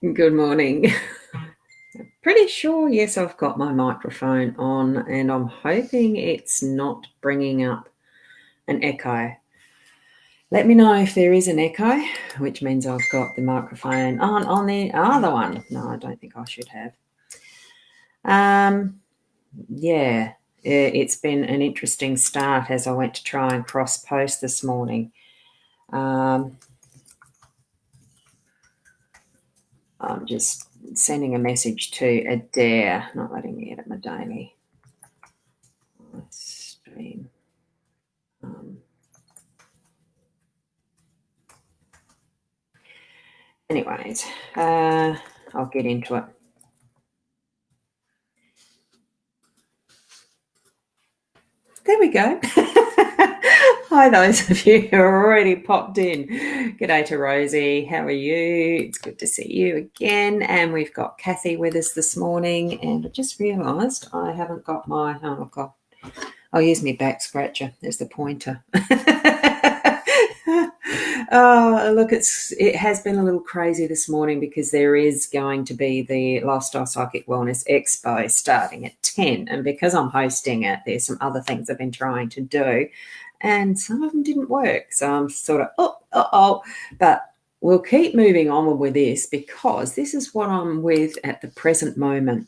Good morning. Pretty sure, yes, I've got my microphone on and I'm hoping it's not bringing up an echo. Let me know if there is an echo, which means I've got the microphone on the other one. No, I don't think I should have. Um, yeah, it's been an interesting start as I went to try and cross post this morning. I'm just sending a message to Adair, not letting me edit my daily stream. Anyways, I'll get into it. There we go. Hi, those of you who are already popped in. G'day to Rosie. How are you? It's good to see you again. And we've got Kathy with us this morning. And I just realised I haven't got my, oh God, I'll use my back scratcher as the pointer. Oh, look, it has been a little crazy this morning because there is going to be the Lifestyle Psychic Wellness Expo starting at 10. And because I'm hosting it, there's some other things I've been trying to do, and some of them didn't work. So I'm sort of, but we'll keep moving on with this because this is what I'm with at the present moment.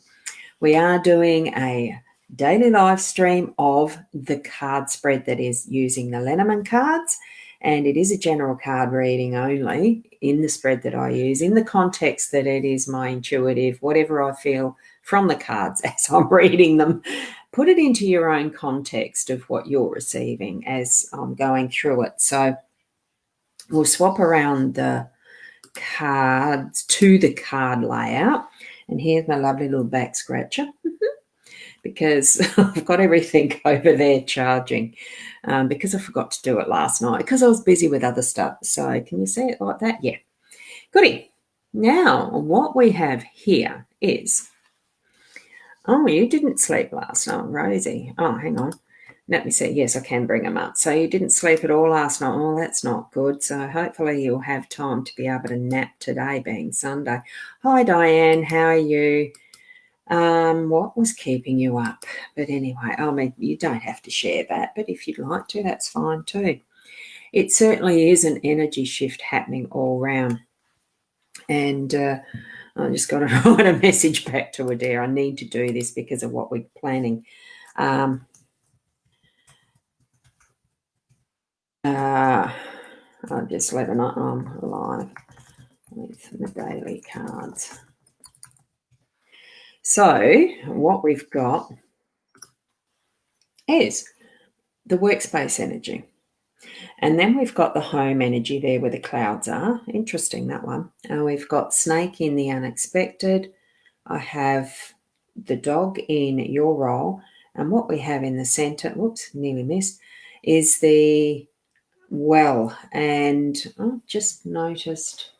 We are doing a daily live stream of the card spread that is using the Lenormand cards, and it is a general card reading only in the spread that I use, in the context that it is my intuitive, whatever I feel from the cards as I'm reading them. Put it into your own context of what you're receiving as I'm going through it. So we'll swap around the cards to the card layout. And here's my lovely little back scratcher because I've got everything over there charging because I forgot to do it last night because I was busy with other stuff. So can you see it like that? Yeah. Goody. Now, what we have here is, oh, you didn't sleep last night, Rosie. Oh, hang on. Let me see. Yes, I can bring them up. So you didn't sleep at all last night. Oh, that's not good. So hopefully you'll have time to be able to nap today, being Sunday. Hi, Diane. How are you? What was keeping you up? But anyway, I mean, you don't have to share that, but if you'd like to, that's fine too. It certainly is an energy shift happening all round. And I just got to write a message back to Adair. I need to do this because of what we're planning. I'll just let them know I'm live with the daily cards. So what we've got is the workspace energy. And then we've got the home energy there where the clouds are. Interesting, that one. And we've got snake in the unexpected. I have the dog in your role. And what we have in the center, whoops, nearly missed, is the well. And I just noticed,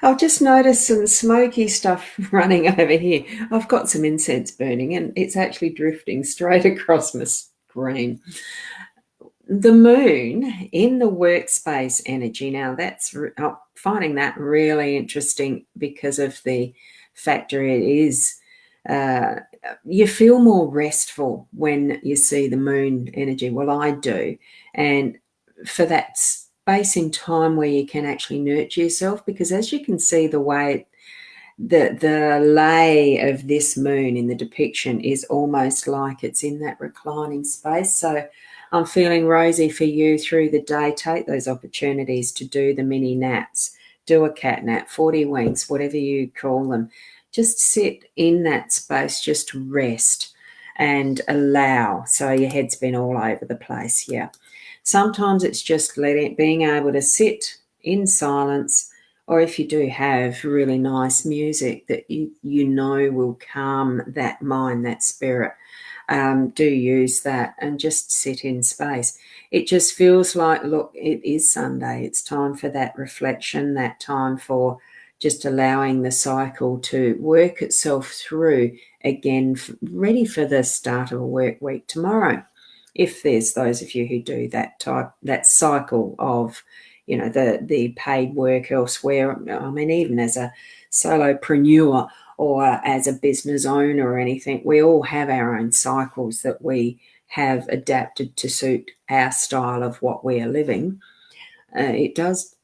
I've just noticed some smoky stuff running over here. I've got some incense burning and it's actually drifting straight across my screen. The moon in the workspace energy. Now I'm finding that really interesting because of the factor it is. You feel more restful when you see the moon energy. Well, I do. And for that space in time where you can actually nurture yourself, because as you can see, the way the lay of this moon in the depiction is almost like it's in that reclining space. So I'm feeling, Rosie, for you through the day, take those opportunities to do the mini naps, do a cat nap, 40 winks, whatever you call them. Just sit in that space, just rest and allow. So your head's been all over the place. Yeah. Sometimes it's just being able to sit in silence, or if you do have really nice music that you know will calm that mind, that spirit, do use that and just sit in space. It just feels like, look, it is Sunday. It's time for that reflection, that time for just allowing the cycle to work itself through again, ready for the start of a work week tomorrow. If there's those of you who do that cycle of the paid work elsewhere. I mean, even as a solopreneur or as a business owner or anything, we all have our own cycles that we have adapted to suit our style of what we are living. It does,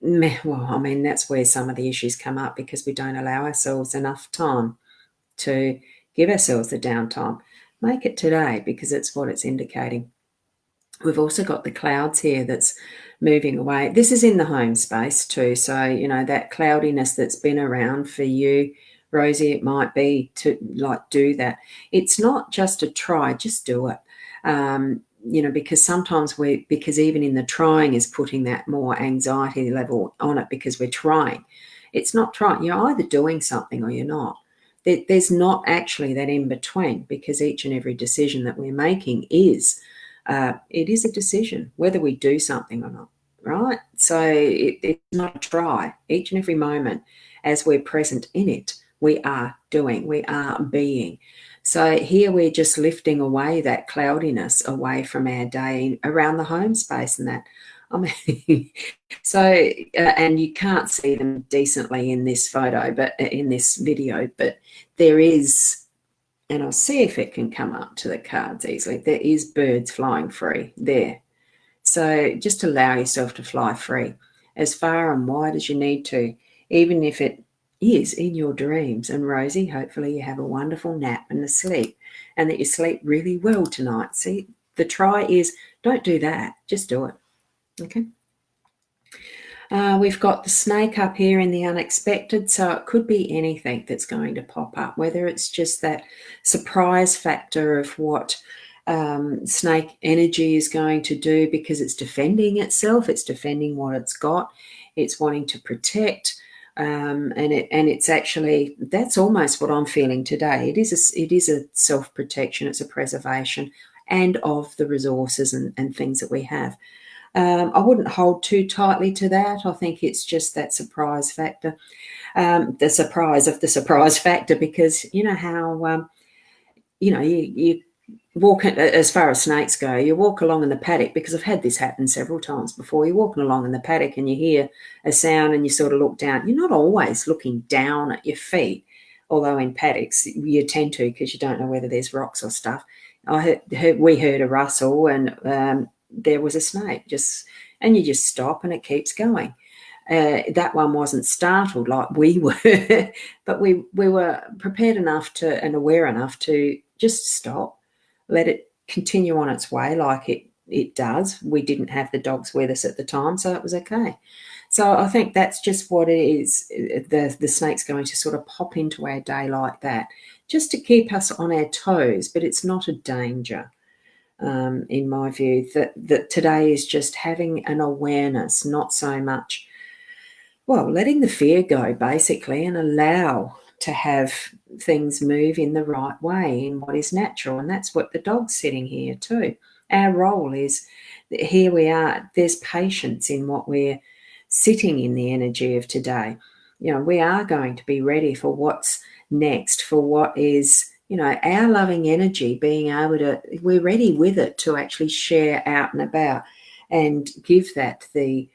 well, I mean, that's where some of the issues come up, because we don't allow ourselves enough time to give ourselves the downtime. Make it today, because it's what it's indicating. We've also got the clouds here that's moving away. This is in the home space too. So, that cloudiness that's been around for you, Rosie, it might be to do that. It's not just a try, just do it. Because sometimes because even in the trying is putting that more anxiety level on it, because we're trying. It's not trying. You're either doing something or you're not. There's not actually that in between, because each and every decision that we're making is it is a decision whether we do something or not, right? So it's not a try. Each and every moment, as we're present in it, we are doing, we are being. So here we're just lifting away that cloudiness away from our day around the home space and that. I mean, so, and you can't see them decently in this photo, but in this video, but there is, and I'll see if it can come up to the cards easily. There is birds flying free there. So just allow yourself to fly free as far and wide as you need to, even if it is in your dreams. And Rosie, hopefully you have a wonderful nap and a sleep, and that you sleep really well tonight. See, the try is don't do that. Just do it. Okay. We've got the snake up here in the unexpected, so it could be anything that's going to pop up, whether it's just that surprise factor of what snake energy is going to do, because it's defending itself, it's defending what it's got, it's wanting to protect, and it's actually, that's almost what I'm feeling today. It is a self-protection, it's a preservation, and of the resources and things that we have. I wouldn't hold too tightly to that. I think it's just that surprise factor, the surprise of the surprise factor, because you know how, you walk, as far as snakes go, you walk along in the paddock, because I've had this happen several times before. You're walking along in the paddock and you hear a sound and you sort of look down. You're not always looking down at your feet, although in paddocks you tend to, because you don't know whether there's rocks or stuff. We heard a rustle and there was a snake, and you just stop and it keeps going. That one wasn't startled like we were, but we were prepared enough to and aware enough to just stop, let it continue on its way like it does. We didn't have the dogs with us at the time, so it was okay. So I think that's just what it is. The snake's going to sort of pop into our day like that, just to keep us on our toes, but it's not a danger. In my view, that today is just having an awareness, not so much, well, letting the fear go basically, and allow to have things move in the right way, in what is natural. And that's what the dog's sitting here too. Our role is, here we are, there's patience in what we're sitting in the energy of today. We are going to be ready for what's next, for what is, our loving energy, being able to, we're ready with it to actually share out and about and give that the,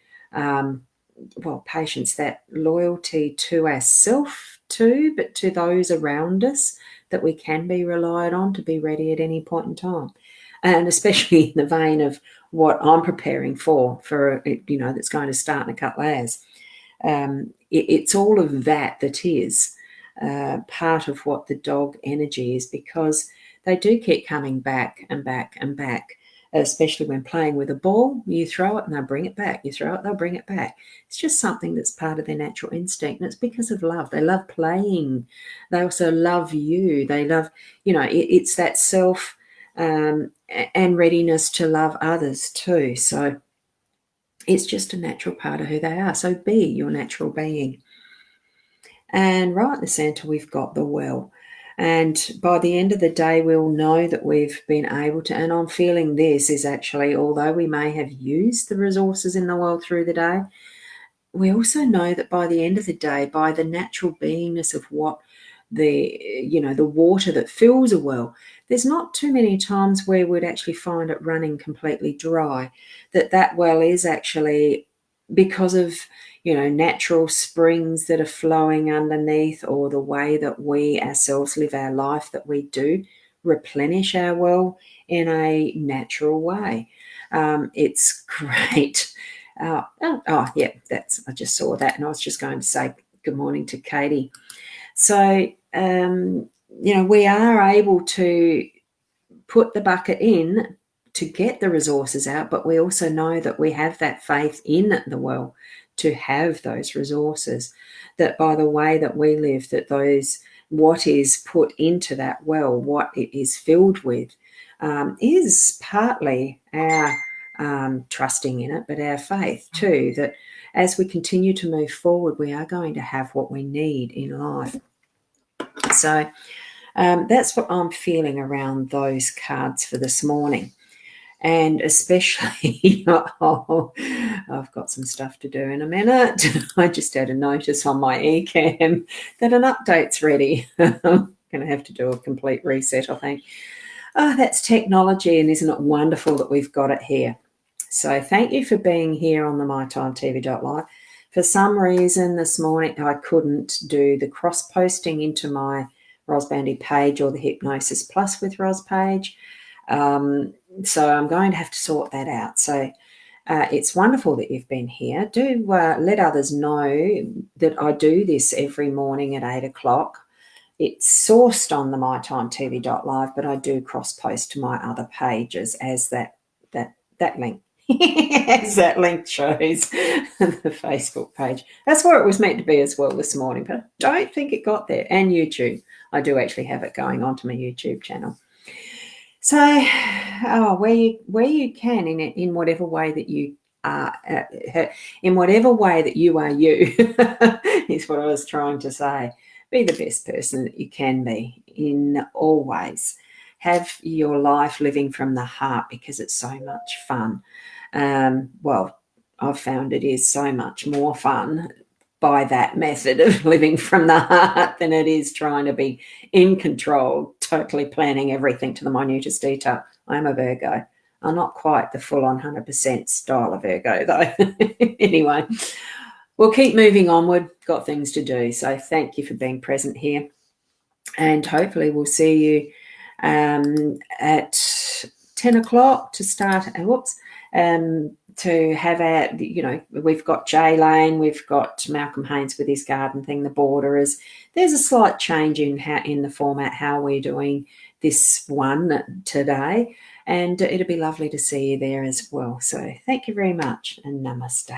patience, that loyalty to ourselves too, but to those around us, that we can be relied on to be ready at any point in time. And especially in the vein of what I'm preparing for that's going to start in a couple of hours. It's all of that is part of what the dog energy is, because they do keep coming back and back and back, especially when playing with a ball. You throw it and they'll bring it back. You throw it, they'll bring it back. It's just something that's part of their natural instinct, and it's because of love. They love playing. They also love you. They love, it's that self and readiness to love others too. So it's just a natural part of who they are. So be your natural being. And right in the center, we've got the well. And by the end of the day, we'll know that we've been able to, and I'm feeling this is actually, although we may have used the resources in the world through the day, we also know that by the end of the day, by the natural beingness of what the water that fills a well, there's not too many times where we'd actually find it running completely dry, that well is actually because of, natural springs that are flowing underneath, or the way that we ourselves live our life, that we do replenish our well in a natural way. It's great. Yeah, I just saw that, and I was just going to say good morning to Katie. So, we are able to put the bucket in to get the resources out, but we also know that we have that faith in the well to have those resources, that by the way that we live, that what is put into that well, what it is filled with, is partly our trusting in it, but our faith too, that as we continue to move forward, we are going to have what we need in life. So that's what I'm feeling around those cards for this morning. And especially, I've got some stuff to do in a minute. I just had a notice on my eCam that an update's ready. I'm going to have to do a complete reset, I think. Oh, that's technology, and isn't it wonderful that we've got it here? So thank you for being here on the mytimetv.live. For some reason this morning I couldn't do the cross-posting into my Ros Bandy page or the Hypnosis Plus with Ros page. So I'm going to have to sort that out. So it's wonderful that you've been here. Do let others know that I do this every morning at 8 o'clock. It's sourced on the mytimetv.live, but I do cross-post to my other pages as that link. As that link shows, the Facebook page. That's where it was meant to be as well this morning, but I don't think it got there. And YouTube. I do actually have it going onto my YouTube channel. So, where you can, in whatever way that you are, in whatever way that you are you, is what I was trying to say. Be the best person that you can be in all ways. Have your life living from the heart, because it's so much fun. Well, I've found it is so much more fun by that method of living from the heart than it is trying to be in control, totally planning everything to the minutest detail. I'm a Virgo. I'm not quite the full-on 100% style of Virgo, though. Anyway, we'll keep moving onward. Got things to do. So thank you for being present here. And hopefully we'll see you at 10 o'clock to start. To have we've got Jay Lane, we've got Malcolm Haynes with his garden thing, the borderers. There's a slight change in the format, how we're doing this one today, and it'll be lovely to see you there as well. So thank you very much, and namaste.